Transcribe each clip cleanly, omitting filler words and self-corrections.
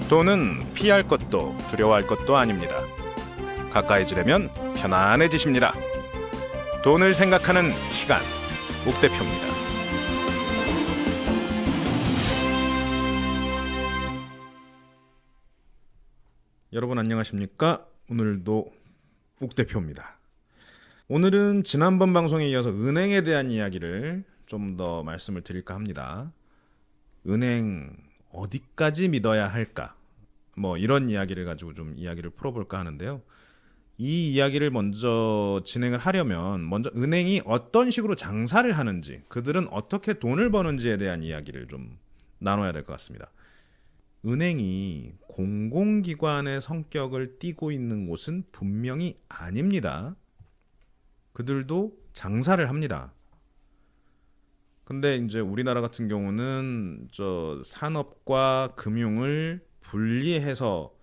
돈은 피할 것도 두려워할 것도 아닙니다. 가까이 지려면 편안해지십니다. 돈을 생각하는 시간, 옥 대표입니다. 여러분 안녕하십니까? 오늘도 옥 대표입니다. 오늘은 지난번 방송에 이어서 은행에 대한 이야기를 좀 더 말씀을 드릴까 합니다. 은행 어디까지 믿어야 할까? 이런 이야기를 가지고 좀 이야기를 풀어볼까 하는데요. 이 이야기를 먼저 진행을 하려면 먼저 은행이 어떤 식으로 장사를 하는지, 그들은 어떻게 돈을 버는지에 대한 이야기를 좀 나눠야 될 것 같습니다. 은행이 공공기관의 성격을 띠고 있는 곳은 분명히 아닙니다. 그들도 장사를 합니다. 근데 이제 우리나라 같은 경우는 산업과 금융을 분리해서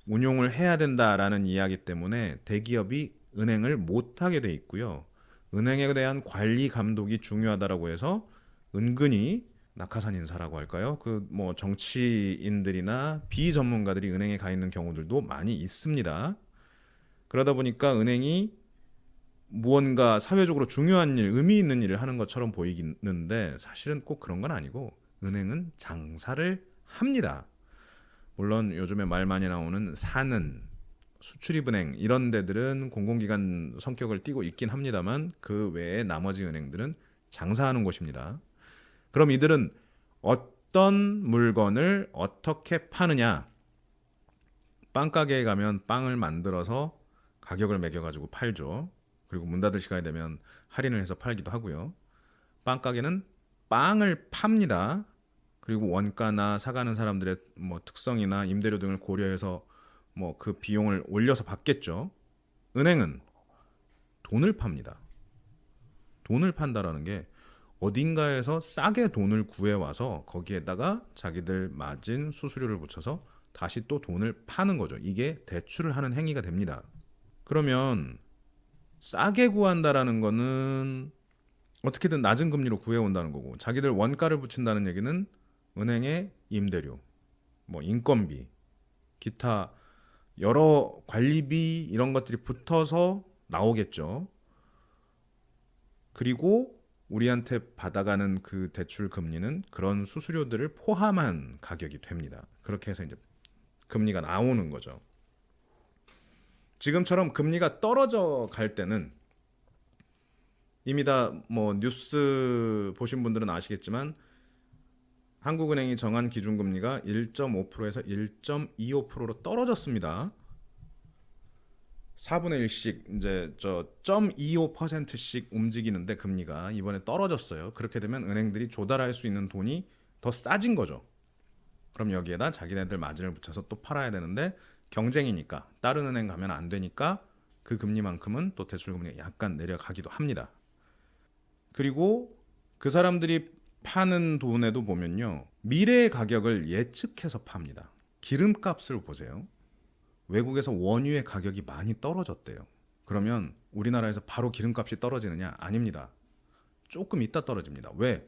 운용을 해야 된다라는 이야기 때문에 대기업이 은행을 못하게 돼 있고요. 은행에 대한 관리 감독이 중요하다라고 해서 은근히 낙하산 인사라고 할까요? 정치인들이나 비전문가들이 은행에 가 있는 경우들도 많이 있습니다. 그러다 보니까 은행이 무언가 사회적으로 중요한 일, 의미 있는 일을 하는 것처럼 보이는데 사실은 꼭 그런 건 아니고 은행은 장사를 합니다. 물론 요즘에 말 많이 나오는 사는, 수출입은행 이런 데들은 공공기관 성격을 띠고 있긴 합니다만 그 외에 나머지 은행들은 장사하는 곳입니다. 그럼 이들은 어떤 물건을 어떻게 파느냐? 빵가게에 가면 빵을 만들어서 가격을 매겨가지고 팔죠. 그리고 문 닫을 시간이 되면 할인을 해서 팔기도 하고요. 빵가게는 빵을 팝니다. 그리고 원가나 사가는 사람들의 특성이나 임대료 등을 고려해서 그 비용을 올려서 받겠죠. 은행은 돈을 팝니다. 돈을 판다라는 게 어딘가에서 싸게 돈을 구해와서 거기에다가 자기들 마진 수수료를 붙여서 다시 또 돈을 파는 거죠. 이게 대출을 하는 행위가 됩니다. 그러면 싸게 구한다라는 거는 어떻게든 낮은 금리로 구해온다는 거고, 자기들 원가를 붙인다는 얘기는 은행의 임대료, 인건비, 기타 여러 관리비 이런 것들이 붙어서 나오겠죠. 그리고 우리한테 받아가는 그 대출 금리는 그런 수수료들을 포함한 가격이 됩니다. 그렇게 해서 이제 금리가 나오는 거죠. 지금처럼 금리가 떨어져 갈 때는 이미 다 뉴스 보신 분들은 아시겠지만 한국은행이 정한 기준금리가 1.5%에서 1.25%로 떨어졌습니다. 4분의 1씩 이제 0.25%씩 움직이는데 금리가 이번에 떨어졌어요. 그렇게 되면 은행들이 조달할 수 있는 돈이 더 싸진 거죠. 그럼 여기에다 자기네들 마진을 붙여서 또 팔아야 되는데 경쟁이니까 다른 은행 가면 안 되니까 그 금리만큼은 또 대출금리가 약간 내려가기도 합니다. 그리고 그 사람들이 파는 돈에도 보면요, 미래의 가격을 예측해서 팝니다. 기름값을 보세요. 외국에서 원유의 가격이 많이 떨어졌대요. 그러면 우리나라에서 바로 기름값이 떨어지느냐? 아닙니다. 조금 있다 떨어집니다. 왜?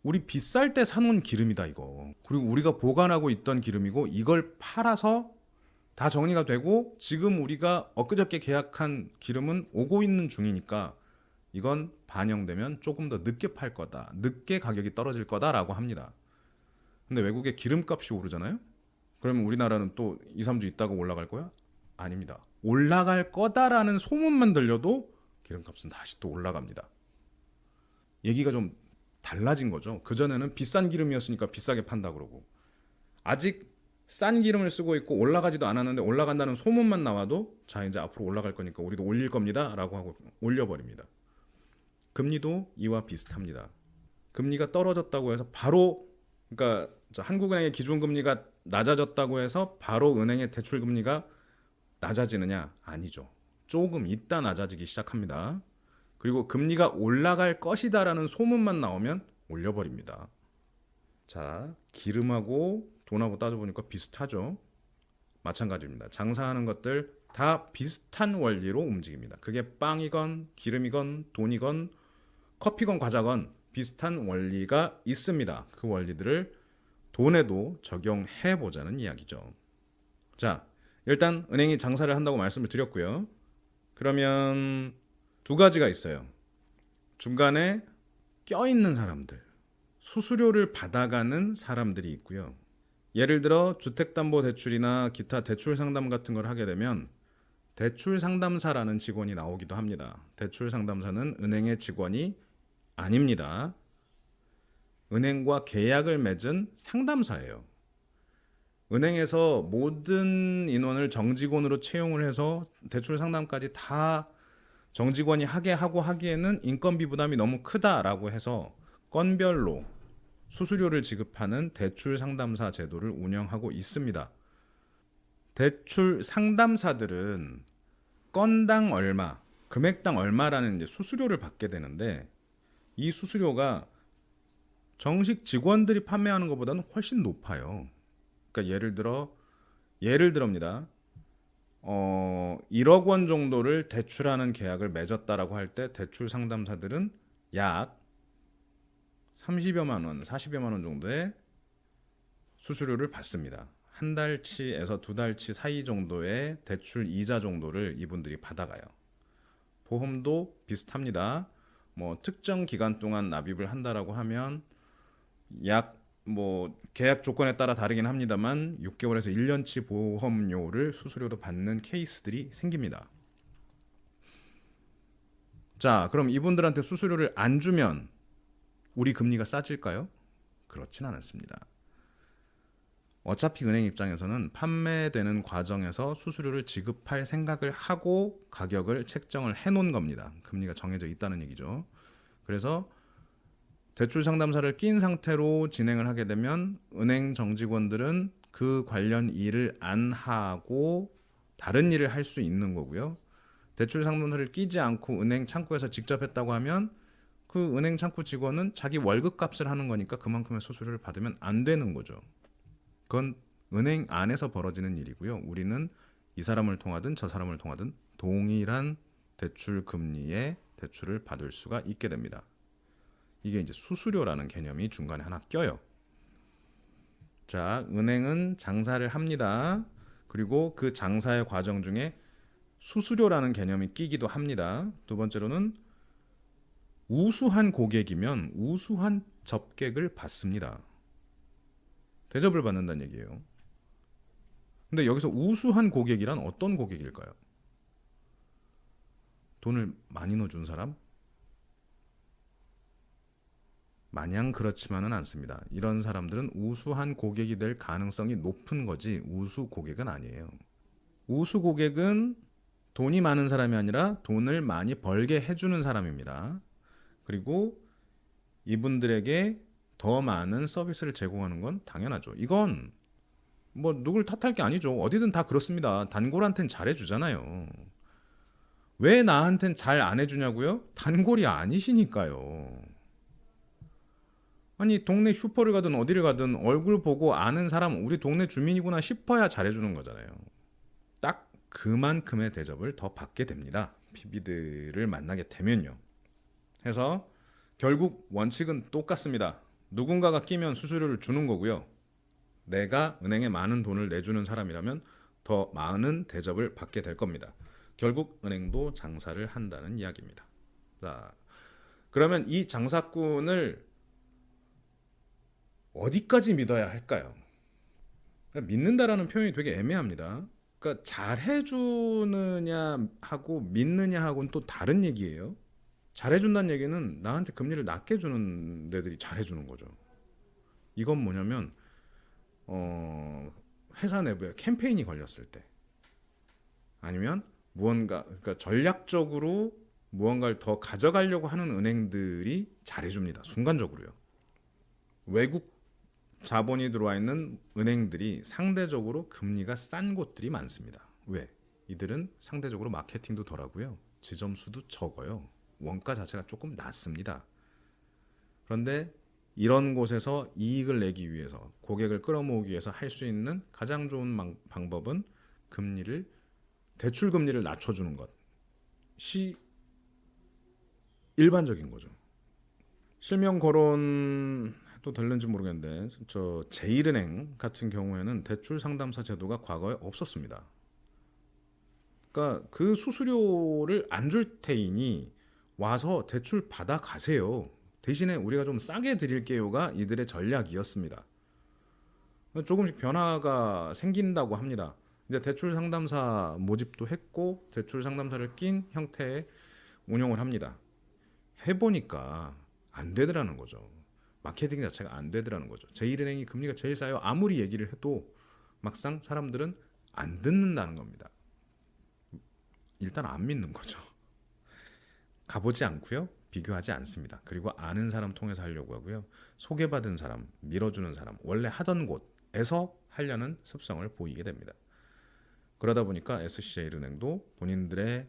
우리 비쌀 때 사놓은 기름이다 이거. 그리고 우리가 보관하고 있던 기름이고 이걸 팔아서 다 정리가 되고 지금 우리가 엊그저께 계약한 기름은 오고 있는 중이니까 이건 반영되면 조금 더 늦게 팔 거다. 늦게 가격이 떨어질 거다라고 합니다. 근데 외국에 기름값이 오르잖아요? 그러면 우리나라는 또 2, 3주 있다가 올라갈 거야? 아닙니다. 올라갈 거다라는 소문만 들려도 기름값은 다시 또 올라갑니다. 얘기가 좀 달라진 거죠. 그전에는 비싼 기름이었으니까 비싸게 판다 그러고, 아직 싼 기름을 쓰고 있고 올라가지도 않았는데 올라간다는 소문만 나와도 자 이제 앞으로 올라갈 거니까 우리도 올릴 겁니다 라고 하고 올려버립니다. 금리도 이와 비슷합니다. 금리가 떨어졌다고 해서 바로, 그러니까 한국은행의 기준금리가 낮아졌다고 해서 바로 은행의 대출금리가 낮아지느냐? 아니죠. 조금 있다 낮아지기 시작합니다. 그리고 금리가 올라갈 것이다라는 소문만 나오면 올려버립니다. 자, 기름하고 돈하고 따져보니까 비슷하죠. 마찬가지입니다. 장사하는 것들 다 비슷한 원리로 움직입니다. 그게 빵이건 기름이건 돈이건 커피건 과자건 비슷한 원리가 있습니다. 그 원리들을 돈에도 적용해 보자는 이야기죠. 자, 일단 은행이 장사를 한다고 말씀을 드렸고요. 그러면 두 가지가 있어요. 중간에 껴있는 사람들, 수수료를 받아가는 사람들이 있고요. 예를 들어 주택담보대출이나 기타 대출 상담 같은 걸 하게 되면 대출 상담사라는 직원이 나오기도 합니다. 대출 상담사는 은행의 직원이 아닙니다. 은행과 계약을 맺은 상담사예요. 은행에서 모든 인원을 정직원으로 채용을 해서 대출 상담까지 다 정직원이 하게 하고 하기에는 인건비 부담이 너무 크다라고 해서 건별로 수수료를 지급하는 대출 상담사 제도를 운영하고 있습니다. 대출 상담사들은 건당 얼마, 금액당 얼마라는 이제 수수료를 받게 되는데 이 수수료가 정식 직원들이 판매하는 것보다는 훨씬 높아요. 그러니까 예를 들어입니다. 1억 원 정도를 대출하는 계약을 맺었다라고 할 때 대출 상담사들은 약 30여만 원, 40여만 원 정도의 수수료를 받습니다. 한 달치에서 두 달치 사이 정도의 대출 이자 정도를 이분들이 받아가요. 보험도 비슷합니다. 뭐 특정 기간 동안 납입을 한다라고 하면 약 뭐 계약 조건에 따라 다르긴 합니다만 6개월에서 1년치 보험료를 수수료로 받는 케이스들이 생깁니다. 자, 그럼 이분들한테 수수료를 안 주면 우리 금리가 싸질까요? 그렇진 않습니다. 어차피 은행 입장에서는 판매되는 과정에서 수수료를 지급할 생각을 하고 가격을 책정을 해놓은 겁니다. 금리가 정해져 있다는 얘기죠. 그래서 대출 상담사를 낀 상태로 진행을 하게 되면 은행 정직원들은 그 관련 일을 안 하고 다른 일을 할 수 있는 거고요. 대출 상담사를 끼지 않고 은행 창구에서 직접 했다고 하면 그 은행 창구 직원은 자기 월급 값을 하는 거니까 그만큼의 수수료를 받으면 안 되는 거죠. 그건 은행 안에서 벌어지는 일이고요. 우리는 이 사람을 통하든 저 사람을 통하든 동일한 대출 금리의 대출을 받을 수가 있게 됩니다. 이게 이제 수수료라는 개념이 중간에 하나 껴요. 자, 은행은 장사를 합니다. 그리고 그 장사의 과정 중에 수수료라는 개념이 끼기도 합니다. 두 번째로는 우수한 고객이면 우수한 접객을 받습니다. 대접을 받는다는 얘기예요. 근데 여기서 우수한 고객이란 어떤 고객일까요? 돈을 많이 넣어준 사람? 마냥 그렇지만은 않습니다. 이런 사람들은 우수한 고객이 될 가능성이 높은 거지 우수 고객은 아니에요. 우수 고객은 돈이 많은 사람이 아니라 돈을 많이 벌게 해주는 사람입니다. 그리고 이분들에게 더 많은 서비스를 제공하는 건 당연하죠. 이건 뭐 누굴 탓할 게 아니죠. 어디든 다 그렇습니다. 단골한텐 잘해주잖아요. 왜 나한텐 잘 안 해주냐고요? 단골이 아니시니까요. 아니 동네 슈퍼를 가든 어디를 가든 얼굴 보고 아는 사람 우리 동네 주민이구나 싶어야 잘해주는 거잖아요. 딱 그만큼의 대접을 더 받게 됩니다. PB들을 만나게 되면요. 해서 결국 원칙은 똑같습니다. 누군가가 끼면 수수료를 주는 거고요. 내가 은행에 많은 돈을 내주는 사람이라면 더 많은 대접을 받게 될 겁니다. 결국 은행도 장사를 한다는 이야기입니다. 자, 그러면 이 장사꾼을 어디까지 믿어야 할까요? 그러니까 믿는다라는 표현이 되게 애매합니다. 그러니까 잘해주느냐 하고 믿느냐 하고는 또 다른 얘기예요. 잘해준다는 얘기는 나한테 금리를 낮게 주는 데들이 잘해주는 거죠. 이건 뭐냐면 회사 내부에 캠페인이 걸렸을 때 아니면 무언가 그러니까 전략적으로 무언가를 더 가져가려고 하는 은행들이 잘해줍니다. 순간적으로요. 외국 자본이 들어와 있는 은행들이 상대적으로 금리가 싼 곳들이 많습니다. 왜? 이들은 상대적으로 마케팅도 덜하고요. 지점수도 적어요. 원가 자체가 조금 낮습니다. 그런데 이런 곳에서 이익을 내기 위해서 고객을 끌어모으기 위해서 할 수 있는 가장 좋은 방법은 대출 금리를 낮춰주는 것이 일반적인 거죠. 실명 거론 또 될는지 모르겠는데 저 제1은행 같은 경우에는 대출 상담사 제도가 과거에 없었습니다. 그러니까 그 수수료를 안 줄 테이니 와서 대출 받아 가세요. 대신에 우리가 좀 싸게 드릴게요가 이들의 전략이었습니다. 조금씩 변화가 생긴다고 합니다. 이제 대출 상담사 모집도 했고 대출 상담사를 낀 형태의 운영을 합니다. 해보니까 안 되더라는 거죠. 마케팅 자체가 안 되더라는 거죠. 제1은행이 금리가 제일 싸요. 아무리 얘기를 해도 막상 사람들은 안 듣는다는 겁니다. 일단 안 믿는 거죠. 가보지 않고요. 비교하지 않습니다. 그리고 아는 사람 통해서 하려고 하고요. 소개받은 사람, 밀어주는 사람, 원래 하던 곳에서 하려는 습성을 보이게 됩니다. 그러다 보니까 SC제일은행도 본인들의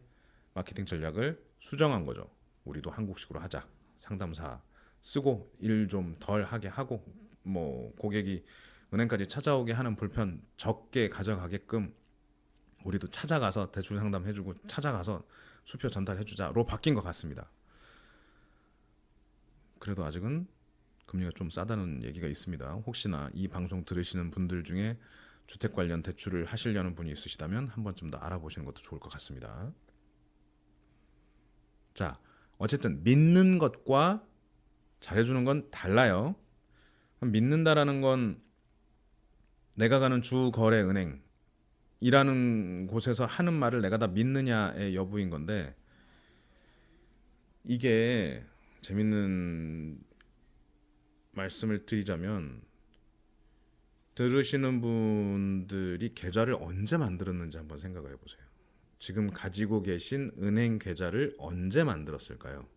마케팅 전략을 수정한 거죠. 우리도 한국식으로 하자. 상담사 쓰고 일 좀 덜 하게 하고 뭐 고객이 은행까지 찾아오게 하는 불편 적게 가져가게끔 우리도 찾아가서 대출 상담해주고 찾아가서 수표 전달해주자로 바뀐 것 같습니다. 그래도 아직은 금리가 좀 싸다는 얘기가 있습니다. 혹시나 이 방송 들으시는 분들 중에 주택 관련 대출을 하시려는 분이 있으시다면 한 번쯤 더 알아보시는 것도 좋을 것 같습니다. 자, 어쨌든 믿는 것과 잘해주는 건 달라요. 믿는다라는 건 내가 가는 주거래은행이라는 곳에서 하는 말을 내가 다 믿느냐의 여부인 건데, 이게 재밌는 말씀을 드리자면 들으시는 분들이 계좌를 언제 만들었는지 한번 생각을 해보세요. 지금 가지고 계신 은행 계좌를 언제 만들었을까요?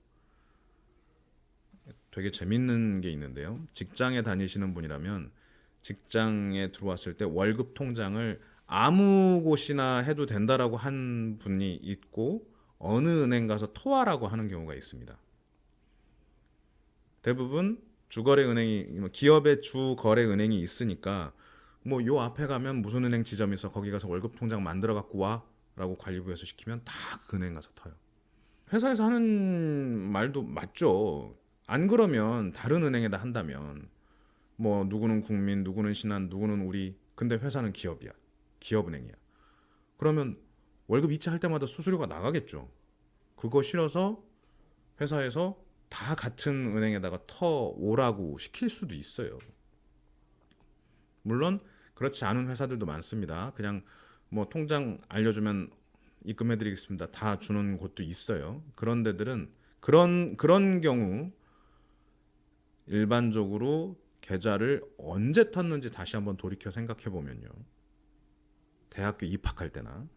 되게 재밌는 게 있는데요. 직장에 다니시는 분이라면 직장에 들어왔을 때 월급 통장을 아무 곳이나 해도 된다라고 한 분이 있고 어느 은행 가서 토하라고 하는 경우가 있습니다. 대부분 주거래 은행이 기업의 주거래 은행이 있으니까 뭐 요 앞에 가면 무슨 은행 지점이 있어 거기 가서 월급 통장 만들어 갖고 와라고 관리부에서 시키면 다 그 은행 가서 터요. 회사에서 하는 말도 맞죠. 안 그러면 다른 은행에다 한다면 뭐 누구는 국민, 누구는 신한, 누구는 우리. 근데 회사는 기업이야. 기업은행이야. 그러면 월급 이체할 때마다 수수료가 나가겠죠. 그거 싫어서 회사에서 다 같은 은행에다가 터 오라고 시킬 수도 있어요. 물론 그렇지 않은 회사들도 많습니다. 그냥 뭐 통장 알려주면 입금해드리겠습니다. 다 주는 곳도 있어요. 그런 데들은 그런 경우 일반적으로 계좌를 언제 텄는지 다시 한번 돌이켜 생각해 보면요. 대학교 입학할 때나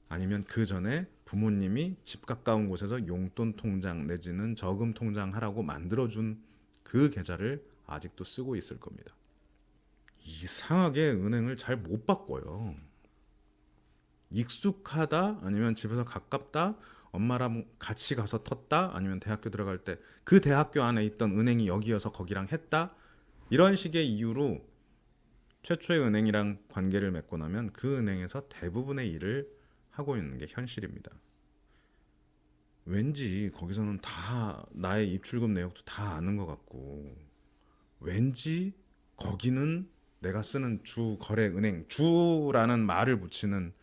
아니면 그 전에 부모님이 집 가까운 곳에서 용돈 통장 내지는 저금 통장 하라고 만들어준 그 계좌를 아직도 쓰고 있을 겁니다. 이상하게 은행을 잘 못 바꿔요. 익숙하다 아니면 집에서 가깝다 엄마랑 같이 가서 텄다 아니면 대학교 들어갈 때 그 대학교 안에 있던 은행이 여기여서 거기랑 했다 이런 식의 이유로 최초의 은행이랑 관계를 맺고 나면 그 은행에서 대부분의 일을 하고 있는 게 현실입니다. 왠지 거기서는 다 나의 입출금 내역도 다 아는 것 같고 왠지 거기는 내가 쓰는 주 거래 은행 주라는 말을 붙이는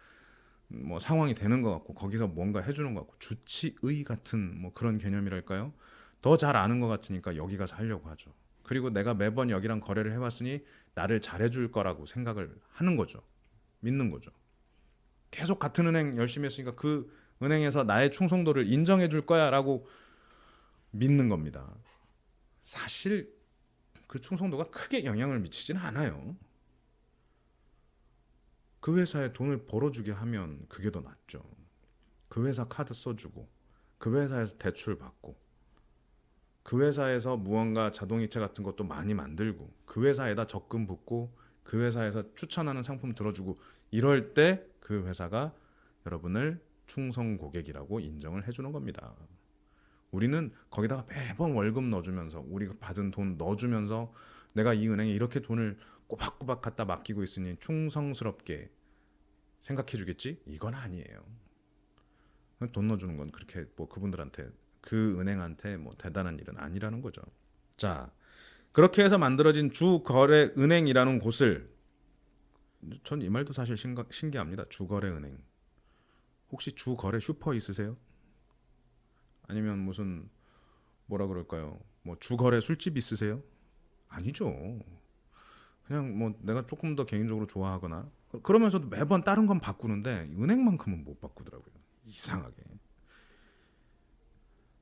뭐 상황이 되는 것 같고 거기서 뭔가 해주는 것 같고 주치의 같은 뭐 그런 개념이랄까요? 더 잘 아는 것 같으니까 여기 가서 하려고 하죠. 그리고 내가 매번 여기랑 거래를 해왔으니 나를 잘해줄 거라고 생각을 하는 거죠. 믿는 거죠. 계속 같은 은행 열심히 했으니까 그 은행에서 나의 충성도를 인정해줄 거야라고 믿는 겁니다. 사실 그 충성도가 크게 영향을 미치지는 않아요. 그 회사에 돈을 벌어주게 하면 그게 더 낫죠. 그 회사 카드 써주고 그 회사에서 대출 받고 그 회사에서 무언가 자동이체 같은 것도 많이 만들고 그 회사에다 적금 붓고 그 회사에서 추천하는 상품 들어주고 이럴 때 그 회사가 여러분을 충성 고객이라고 인정을 해주는 겁니다. 우리는 거기다가 매번 월급 넣어주면서 우리가 받은 돈 넣어주면서 내가 이 은행에 이렇게 돈을 꼬박꼬박 갖다 맡기고 있으니 충성스럽게 생각해주겠지? 이건 아니에요. 돈 넣어주는 건 그렇게 뭐 그분들한테 그 은행한테 뭐 대단한 일은 아니라는 거죠. 자, 그렇게 해서 만들어진 주거래은행이라는 곳을, 전 이 말도 사실 신기합니다. 주거래은행. 혹시 주거래 슈퍼 있으세요? 아니면 무슨 뭐라 그럴까요? 뭐 주거래 술집 있으세요? 아니죠. 그냥 뭐 내가 조금 더 개인적으로 좋아하거나 그러면서도 매번 다른 건 바꾸는데 은행만큼은 못 바꾸더라고요. 이상하게.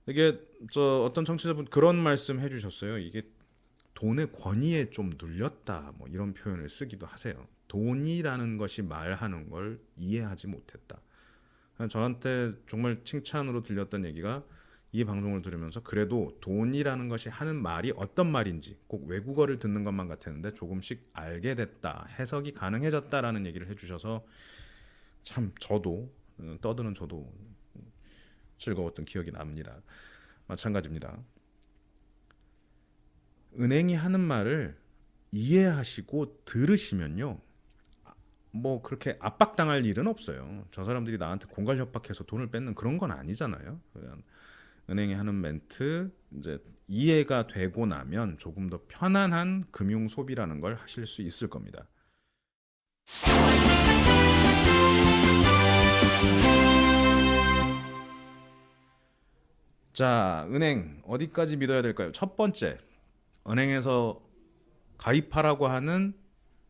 이게 저 어떤 청취자분 그런 말씀 해주셨어요. 이게 돈의 권위에 좀 눌렸다 뭐 이런 표현을 쓰기도 하세요. 돈이라는 것이 말하는 걸 이해하지 못했다. 저한테 정말 칭찬으로 들렸던 얘기가, 이 방송을 들으면서 그래도 돈이라는 것이 하는 말이 어떤 말인지 꼭 외국어를 듣는 것만 같았는데 조금씩 알게 됐다, 해석이 가능해졌다라는 얘기를 해주셔서 참 저도, 떠드는 저도 즐거웠던 기억이 납니다. 마찬가지입니다. 은행이 하는 말을 이해하시고 들으시면요, 뭐 그렇게 압박당할 일은 없어요. 저 사람들이 나한테 공갈 협박해서 돈을 뺏는 그런 건 아니잖아요. 그냥 은행이 하는 멘트 이제 이해가 되고 나면 조금 더 편안한 금융 소비라는 걸 하실 수 있을 겁니다. 자, 은행 어디까지 믿어야 될까요? 첫 번째, 은행에서 가입하라고 하는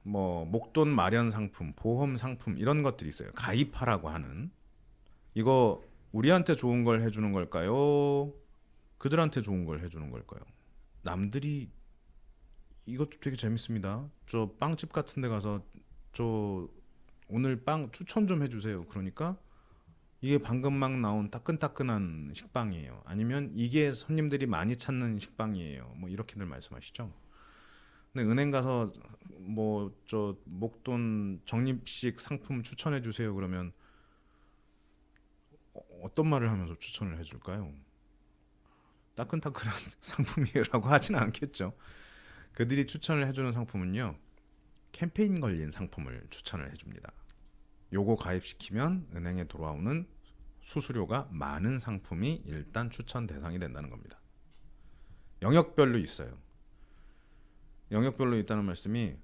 뭐 목돈 마련 상품, 보험 상품 이런 것들이 있어요. 가입하라고 하는, 이거 우리한테 좋은 걸 해주는 걸까요? 그들한테 좋은 걸 해주는 걸까요? 남들이, 이것도 되게 재밌습니다. 저 빵집 같은 데 가서 저 오늘 빵 추천 좀 해주세요. 그러니까 이게 방금 막 나온 따끈따끈한 식빵이에요. 아니면 이게 손님들이 많이 찾는 식빵이에요. 뭐 이렇게들 말씀하시죠. 근데 은행 가서 뭐 저 목돈 적립식 상품 추천해 주세요. 그러면 어떤 말을 하면서 추천을 해줄까요? 따끈따끈한 상품이라고 하진 않겠죠. 그들이 추천을 해주는 상품은요, 캠페인 걸린 상품을 추천을 해줍니다. 요거 가입시키면 은행에 돌아오는 수수료가 많은 상품이 일단 추천 대상이 된다는 겁니다. 영역별로 있어요. 영역별로 있다는 말씀이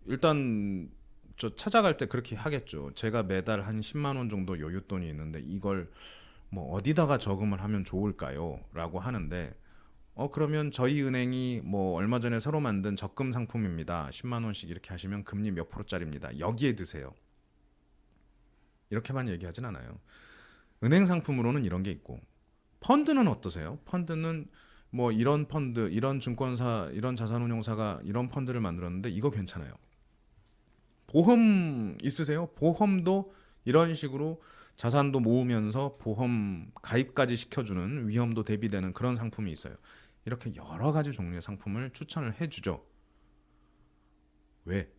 일단 저 찾아갈 때 그렇게 하겠죠. 제가 매달 한 10만 원 정도 여윳돈이 있는데 이걸 뭐 어디다가 저금을 하면 좋을까요? 라고 하는데, 그러면 저희 은행이 뭐 얼마 전에 새로 만든 적금 상품입니다. 10만 원씩 이렇게 하시면 금리 몇 프로짜리입니다. 여기에 드세요. 이렇게만 얘기하진 않아요. 은행 상품으로는 이런 게 있고, 펀드는 어떠세요? 펀드는 뭐 이런 펀드, 이런 증권사, 이런 자산운용사가 이런 펀드를 만들었는데 이거 괜찮아요. 보험 있으세요? 보험도 이런 식으로 자산도 모으면서 보험 가입까지 시켜주는, 위험도 대비되는 그런 상품이 있어요. 이렇게 여러 가지 종류의 상품을 추천을 해주죠. 왜?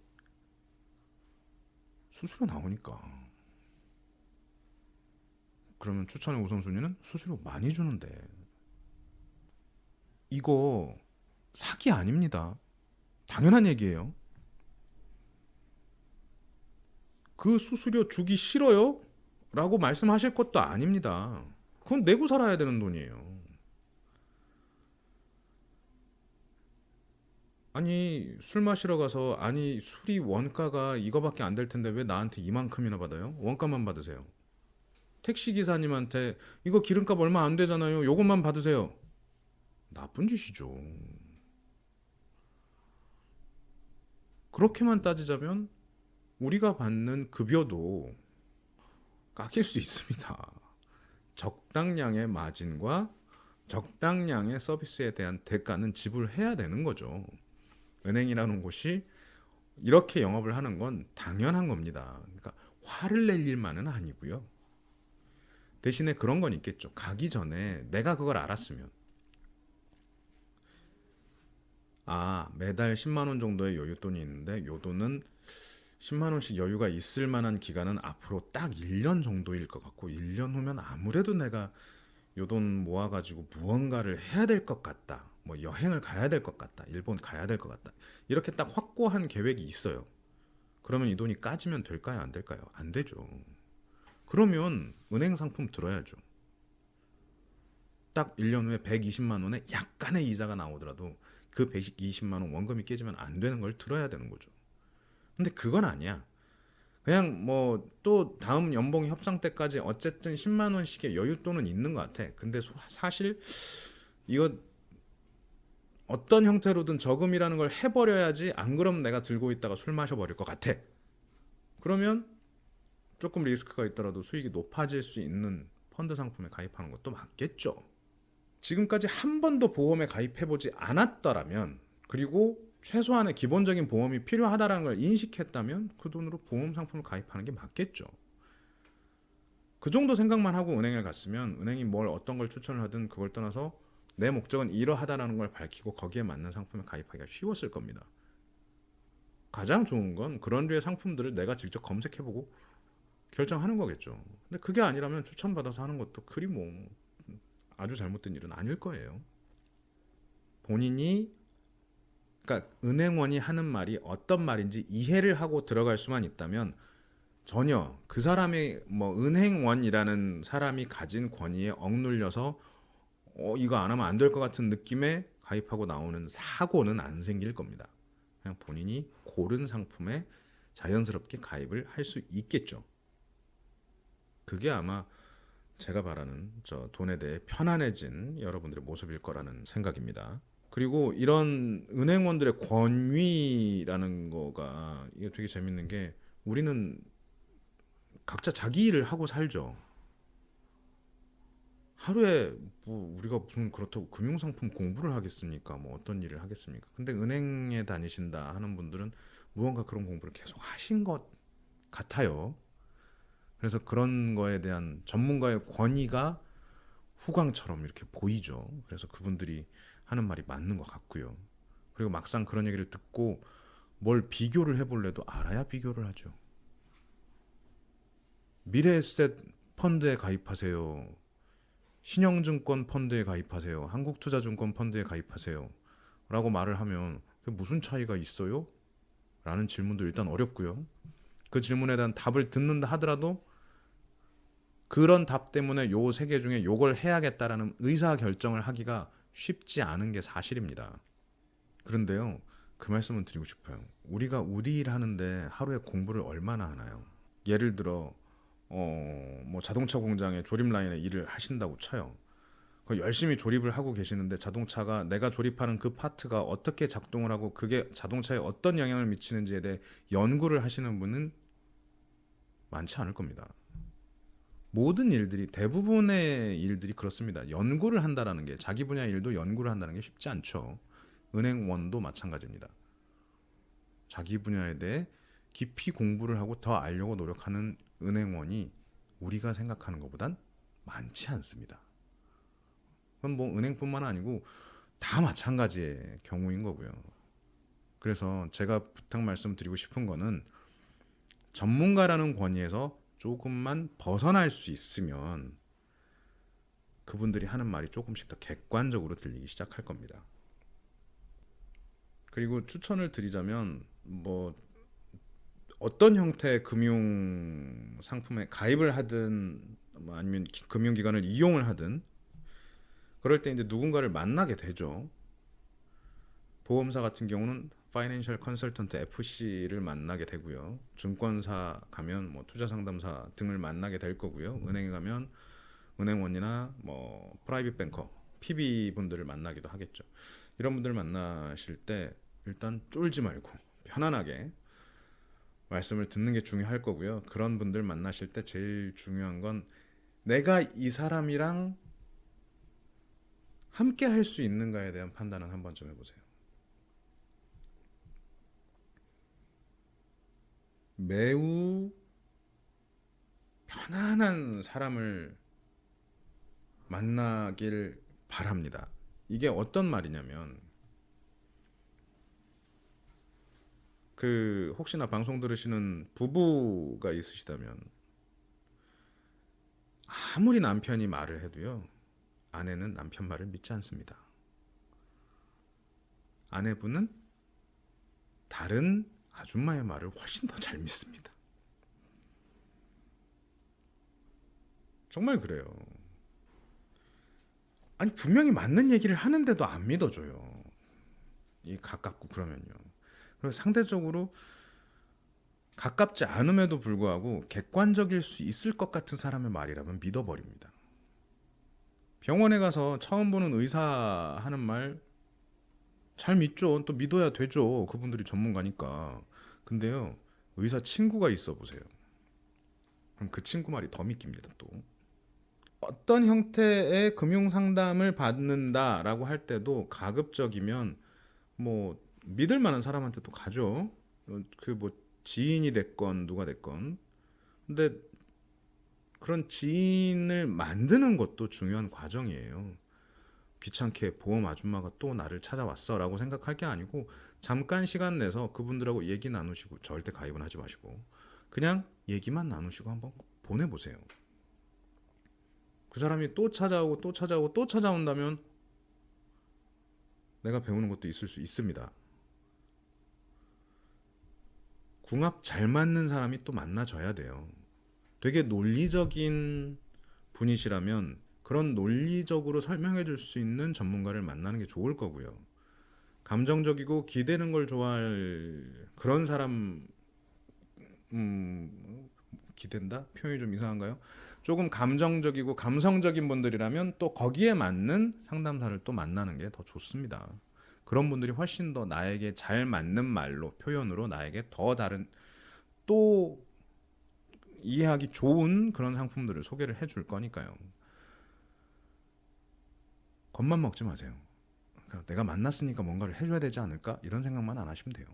수수료 나오니까. 그러면 추천의 우선순위는 수수료 많이 주는데. 이거 사기 아닙니다. 당연한 얘기예요. 그 수수료 주기 싫어요? 라고 말씀하실 것도 아닙니다. 그건 내고 살아야 되는 돈이에요. 아니 술 마시러 가서, 아니 술이 원가가 이거밖에 안 될 텐데 왜 나한테 이만큼이나 받아요? 원가만 받으세요. 택시 기사님한테 이거 기름값 얼마 안 되잖아요. 요것만 받으세요. 나쁜 짓이죠. 그렇게만 따지자면 우리가 받는 급여도 깎일 수 있습니다. 적당량의 마진과 적당량의 서비스에 대한 대가는 지불해야 되는 거죠. 은행이라는 곳이 이렇게 영업을 하는 건 당연한 겁니다. 그러니까 화를 낼 일만은 아니고요. 대신에 그런 건 있겠죠. 가기 전에 내가 그걸 알았으면, 매달 10만 원 정도의 여윳돈이 있는데 요 돈은 10만 원씩 여유가 있을 만한 기간은 앞으로 딱 1년 정도일 것 같고, 1년 후면 아무래도 내가 요 돈 모아가지고 무언가를 해야 될 것 같다. 뭐 여행을 가야 될 것 같다. 일본 가야 될 것 같다. 이렇게 딱 확고한 계획이 있어요. 그러면 이 돈이 까지면 될까요? 안 될까요? 안 되죠. 그러면 은행 상품 들어야죠. 딱 1년 후에 120만 원에 약간의 이자가 나오더라도 그 120만 원 원금이 깨지면 안 되는 걸 들어야 되는 거죠. 근데 그건 아니야. 그냥 뭐 또 다음 연봉 협상 때까지 어쨌든 10만 원씩의 여윳돈은 있는 것 같아. 근데 사실 이거 어떤 형태로든 저금이라는 걸 해버려야지, 안 그러면 내가 들고 있다가 술 마셔버릴 것 같아. 그러면 조금 리스크가 있더라도 수익이 높아질 수 있는 펀드 상품에 가입하는 것도 맞겠죠. 지금까지 한 번도 보험에 가입해보지 않았더라면, 그리고 최소한의 기본적인 보험이 필요하다는 걸 인식했다면 그 돈으로 보험 상품을 가입하는 게 맞겠죠. 그 정도 생각만 하고 은행에 갔으면 은행이 뭘 어떤 걸 추천을 하든 그걸 떠나서 내 목적은 이러하다라는 걸 밝히고 거기에 맞는 상품에 가입하기가 쉬웠을 겁니다. 가장 좋은 건 그런 류의 상품들을 내가 직접 검색해보고 결정하는 거겠죠. 근데 그게 아니라면 추천받아서 하는 것도 그리 뭐 아주 잘못된 일은 아닐 거예요. 본인이, 그러니까 은행원이 하는 말이 어떤 말인지 이해를 하고 들어갈 수만 있다면 전혀 그 사람의 뭐 은행원이라는 사람이 가진 권위에 억눌려서 이거 안 하면 안 될 것 같은 느낌에 가입하고 나오는 사고는 안 생길 겁니다. 그냥 본인이 고른 상품에 자연스럽게 가입을 할 수 있겠죠. 그게 아마 제가 바라는 저 돈에 대해 편안해진 여러분들의 모습일 거라는 생각입니다. 그리고 이런 은행원들의 권위라는 거가 이게 되게 재밌는 게, 우리는 각자 자기 일을 하고 살죠. 하루에 뭐 우리가 무슨 그렇다고 금융상품 공부를 하겠습니까? 뭐 어떤 일을 하겠습니까? 근데 은행에 다니신다 하는 분들은 무언가 그런 공부를 계속 하신 것 같아요. 그래서 그런 거에 대한 전문가의 권위가 후광처럼 이렇게 보이죠. 그래서 그분들이 하는 말이 맞는 것 같고요. 그리고 막상 그런 얘기를 듣고 뭘 비교를 해볼래도 알아야 비교를 하죠. 미래에셋 펀드에 가입하세요. 신영증권 펀드에 가입하세요. 한국투자증권 펀드에 가입하세요. 라고 말을 하면 무슨 차이가 있어요? 라는 질문도 일단 어렵고요. 그 질문에 대한 답을 듣는다 하더라도 그런 답 때문에 요 세 개 중에 요걸 해야겠다라는 의사결정을 하기가 쉽지 않은 게 사실입니다. 그런데요, 그 말씀은 드리고 싶어요. 우리가 우리 일 하는데 하루에 공부를 얼마나 하나요? 예를 들어 뭐 자동차 공장의 조립 라인에 일을 하신다고 쳐요. 열심히 조립을 하고 계시는데 자동차가 내가 조립하는 그 파트가 어떻게 작동을 하고 그게 자동차에 어떤 영향을 미치는지에 대해 연구를 하시는 분은 많지 않을 겁니다. 모든 일들이, 대부분의 일들이 그렇습니다. 연구를 한다라는 게, 자기 분야 일도 연구를 한다는 게 쉽지 않죠. 은행원도 마찬가지입니다. 자기 분야에 대해 깊이 공부를 하고 더 알려고 노력하는 은행원이 우리가 생각하는 것보단 많지 않습니다. 그건 뭐 은행뿐만 아니고 다 마찬가지의 경우인 거고요. 그래서 제가 부탁 말씀드리고 싶은 거는, 전문가라는 권위에서 조금만 벗어날 수 있으면 그분들이 하는 말이 조금씩 더 객관적으로 들리기 시작할 겁니다. 그리고 추천을 드리자면, 뭐 어떤 형태의 금융 상품에 가입을 하든 아니면 금융기관을 이용을 하든 그럴 때 이제 누군가를 만나게 되죠. 보험사 같은 경우는 파이낸셜 컨설턴트 FC를 만나게 되고요. 증권사 가면 뭐 투자상담사 등을 만나게 될 거고요. 은행에 가면 은행원이나 뭐 프라이빗 뱅커, PB 분들을 만나기도 하겠죠. 이런 분들 만나실 때 일단 쫄지 말고 편안하게 말씀을 듣는 게 중요할 거고요. 그런 분들 만나실 때 제일 중요한 건 내가 이 사람이랑 함께 할 수 있는가에 대한 판단은 한번 좀 해보세요. 매우 편안한 사람을 만나길 바랍니다. 이게 어떤 말이냐면, 혹시나 방송 들으시는 부부가 있으시다면 아무리 남편이 말을 해도요, 아내는 남편 말을 믿지 않습니다. 아내분은 다른 아줌마의 말을 훨씬 더 잘 믿습니다. 정말 그래요. 아니 분명히 맞는 얘기를 하는데도 안 믿어줘요. 이 가깝고 그러면요. 그래서 상대적으로 가깝지 않음에도 불구하고 객관적일 수 있을 것 같은 사람의 말이라면 믿어버립니다. 병원에 가서 처음 보는 의사 하는 말 잘 믿죠. 또 믿어야 되죠. 그분들이 전문가니까. 근데요, 의사 친구가 있어 보세요. 그럼 그 친구 말이 더 믿깁니다. 또 어떤 형태의 금융 상담을 받는다라고 할 때도 가급적이면 뭐 믿을 만한 사람한테 또 가죠. 그 뭐 지인이 됐건 누가 됐건. 근데 그런 지인을 만드는 것도 중요한 과정이에요. 귀찮게 보험 아줌마가 또 나를 찾아왔어라고 생각할 게 아니고 잠깐 시간 내서 그분들하고 얘기 나누시고 절대 가입은 하지 마시고 그냥 얘기만 나누시고 한번 보내보세요. 그 사람이 또 찾아오고 또 찾아오고 또 찾아온다면 내가 배우는 것도 있을 수 있습니다. 궁합 잘 맞는 사람이 또 만나줘야 돼요. 되게 논리적인 분이시라면 그런 논리적으로 설명해 줄 수 있는 전문가를 만나는 게 좋을 거고요. 감정적이고 기대는 걸 좋아할 그런 사람 기댄다? 표현이 좀 이상한가요? 조금 감정적이고 감성적인 분들이라면 또 거기에 맞는 상담사를 또 만나는 게 더 좋습니다. 그런 분들이 훨씬 더 나에게 잘 맞는 말로 표현으로 나에게 더 다른 또 이해하기 좋은 그런 상품들을 소개를 해줄 거니까요. 겁만 먹지 마세요. 그러니까 내가 만났으니까 뭔가를 해줘야 되지 않을까 이런 생각만 안 하시면 돼요.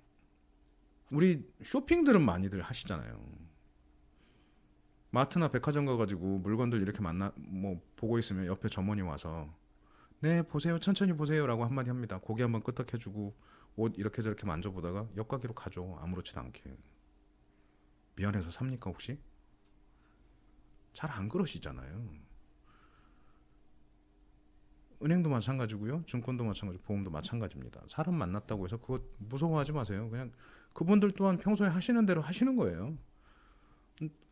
우리 쇼핑들은 많이들 하시잖아요. 마트나 백화점 가가지고 물건들 이렇게 만나 뭐 보고 있으면 옆에 점원이 와서 네 보세요 천천히 보세요라고 한마디 합니다. 고개 한번 끄덕해주고 옷 이렇게 저렇게 만져보다가 옆가게로 가죠. 아무렇지도 않게. 미안해서 삽니까 혹시? 잘 안 그러시잖아요. 은행도 마찬가지고요. 증권도 마찬가지고 보험도 마찬가지입니다. 사람 만났다고 해서 그거 무서워하지 마세요. 그냥 그분들 또한 평소에 하시는 대로 하시는 거예요.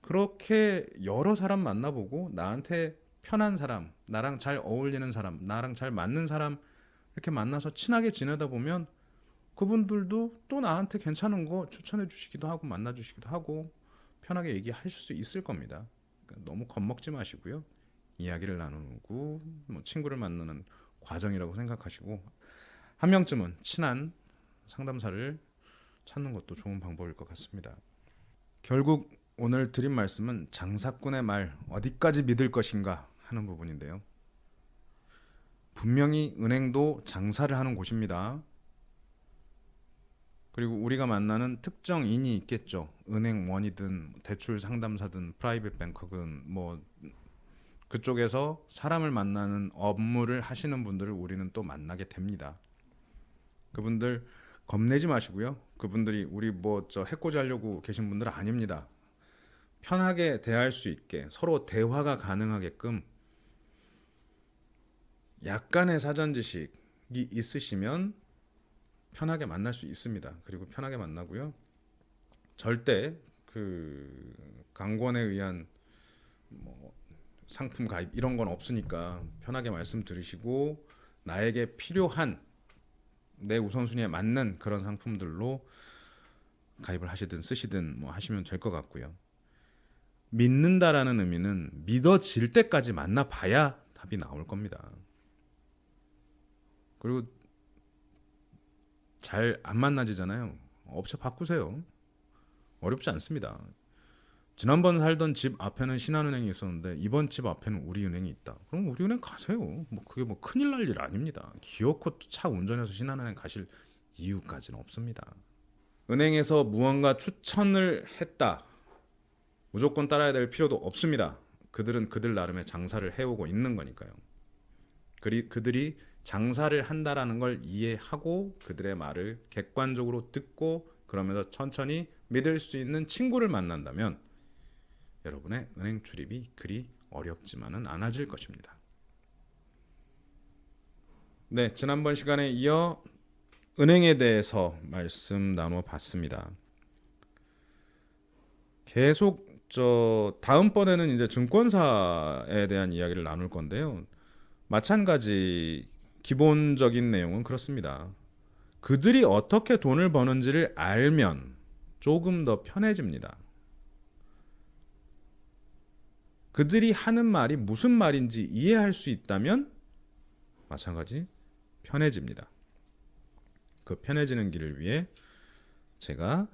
그렇게 여러 사람 만나보고 나한테 편한 사람, 나랑 잘 어울리는 사람, 나랑 잘 맞는 사람 이렇게 만나서 친하게 지내다 보면 그분들도 또 나한테 괜찮은 거 추천해 주시기도 하고 만나 주시기도 하고 편하게 얘기하실 수 있을 겁니다. 그러니까 너무 겁먹지 마시고요. 이야기를 나누고 뭐 친구를 만나는 과정이라고 생각하시고 한 명쯤은 친한 상담사를 찾는 것도 좋은 방법일 것 같습니다. 결국 오늘 드린 말씀은 장사꾼의 말 어디까지 믿을 것인가 하는 부분인데요. 분명히 은행도 장사를 하는 곳입니다. 그리고 우리가 만나는 특정인이 있겠죠. 은행원이든 대출 상담사든 프라이빗 뱅커든 뭐 그쪽에서 사람을 만나는 업무를 하시는 분들을 우리는 또 만나게 됩니다. 그분들 겁내지 마시고요. 그분들이 우리 뭐 저 해코지 하려고 계신 분들은 아닙니다. 편하게 대할 수 있게 서로 대화가 가능하게끔 약간의 사전 지식이 있으시면 편하게 만날 수 있습니다. 그리고 편하게 만나고요. 절대 그 강권에 의한 뭐 상품 가입 이런 건 없으니까 편하게 말씀 들으시고 나에게 필요한 내 우선순위에 맞는 그런 상품들로 가입을 하시든 쓰시든 뭐 하시면 될 것 같고요. 믿는다라는 의미는 믿어질 때까지 만나봐야 답이 나올 겁니다. 그리고 잘 안 만나지잖아요. 업체 바꾸세요. 어렵지 않습니다. 지난번 살던 집 앞에는 신한은행이 있었는데 이번 집 앞에는 우리은행이 있다. 그럼 우리은행 가세요. 뭐 그게 뭐 큰일 날 일 아닙니다. 기어코 차 운전해서 신한은행 가실 이유까지는 없습니다. 은행에서 무언가 추천을 했다. 무조건 따라야 될 필요도 없습니다. 그들은 그들 나름의 장사를 해오고 있는 거니까요. 그들이 장사를 한다라는 걸 이해하고 그들의 말을 객관적으로 듣고 그러면서 천천히 믿을 수 있는 친구를 만난다면 여러분의 은행 출입이 그리 어렵지만은 않아질 것입니다. 네, 지난번 시간에 이어 은행에 대해서 말씀 나눠봤습니다. 계속 다음번에는 이제 증권사에 대한 이야기를 나눌 건데요. 마찬가지 기본적인 내용은 그렇습니다. 그들이 어떻게 돈을 버는지를 알면 조금 더 편해집니다. 그들이 하는 말이 무슨 말인지 이해할 수 있다면 마찬가지 편해집니다. 그 편해지는 길을 위해 제가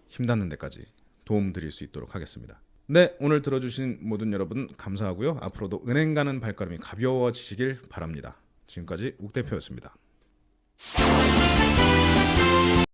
힘닿는 데까지 도움 드릴 수 있도록 하겠습니다. 네, 오늘 들어주신 모든 여러분 감사하고요. 앞으로도 은행 가는 발걸음이 가벼워지시길 바랍니다. 지금까지 욱 대표였습니다.